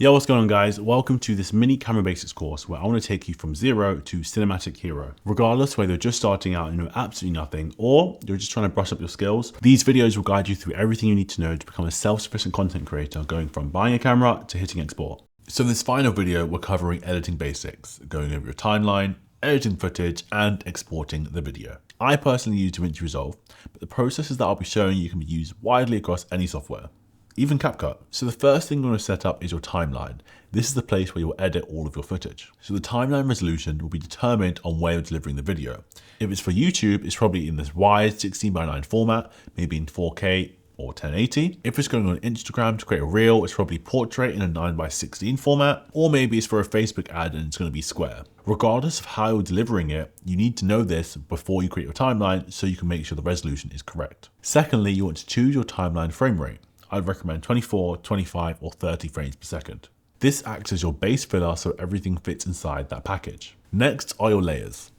Yo, what's going on guys? Welcome to this mini camera basics course where I want to take you from zero to cinematic hero. Regardless whether you're just starting out and know absolutely nothing or you're just trying to brush up your skills, these videos will guide you through everything you need to know to become a self-sufficient content creator, going from buying a camera to hitting export. So in this final video, we're covering editing basics, going over your timeline, editing footage, and exporting the video. I personally use DaVinci Resolve, but the processes that I'll be showing you can be used widely across any software, even CapCut. So the first thing you want to set up is your timeline. This is the place where you'll edit all of your footage. So the timeline resolution will be determined on where you're delivering the video. If it's for YouTube, it's probably in this wide 16:9 format, maybe in 4K or 1080. If it's going on Instagram to create a reel, it's probably portrait in a 9:16 format, or maybe it's for a Facebook ad and it's going to be square. Regardless of how you're delivering it, you need to know this before you create your timeline so you can make sure the resolution is correct. Secondly, you want to choose your timeline frame rate. I'd recommend 24, 25, or 30 frames per second. This acts as your base filler so everything fits inside that package. Next are your layers.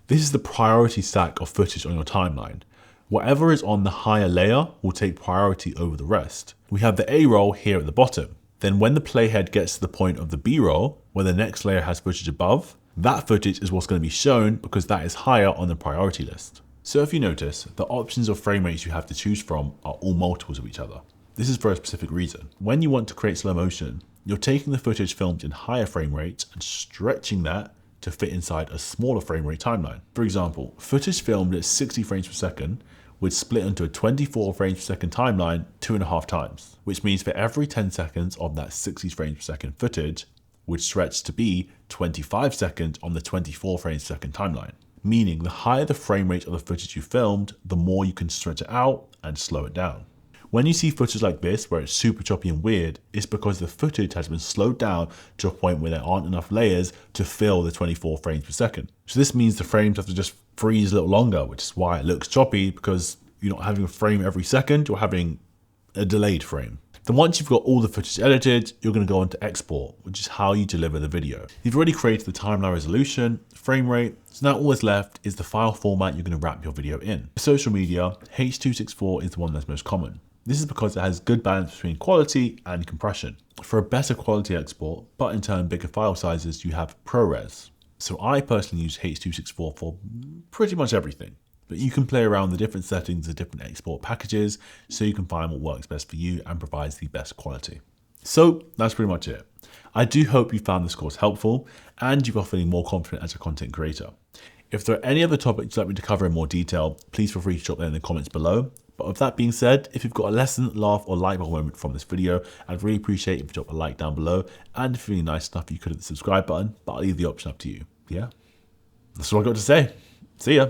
This is the priority stack of footage on your timeline. Whatever is on the higher layer will take priority over the rest. We have the A roll here at the bottom. Then when the playhead gets to the point of the B roll, where the next layer has footage above, that footage is what's going to be shown because that is higher on the priority list. So if you notice, the options of frame rates you have to choose from are all multiples of each other. This is for a specific reason. When you want to create slow motion, you're taking the footage filmed in higher frame rates and stretching that to fit inside a smaller frame rate timeline. For example, footage filmed at 60 frames per second would split into a 24 frames per second timeline 2.5 times, which means for every 10 seconds of that 60 frames per second footage would stretch to be 25 seconds on the 24 frames per second timeline. Meaning the higher the frame rate of the footage you filmed, the more you can stretch it out and slow it down. When you see footage like this, where it's super choppy and weird, it's because the footage has been slowed down to a point where there aren't enough layers to fill the 24 frames per second. So this means the frames have to just freeze a little longer, which is why it looks choppy, because you're not having a frame every second, you're having a delayed frame. Then once you've got all the footage edited, you're going to go on to export, which is how you deliver the video. You've already created the timeline resolution, frame rate, so now all that's left is the file format you're going to wrap your video in. For social media, H.264 is the one that's most common. This is because it has good balance between quality and compression. For a better quality export, but in turn bigger file sizes, you have ProRes. So I personally use H.264 for pretty much everything, but you can play around the different settings of different export packages so you can find what works best for you and provides the best quality. So that's pretty much it. I do hope you found this course helpful and you are feeling more confident as a content creator. If there are any other topics you'd like me to cover in more detail, please feel free to drop them in the comments below. But with that being said, if you've got a lesson, laugh, or light bulb moment from this video, I'd really appreciate if you drop a like down below. And if you're feeling nice enough, you could hit the subscribe button, but I'll leave the option up to you. Yeah? That's all I've got to say. See ya.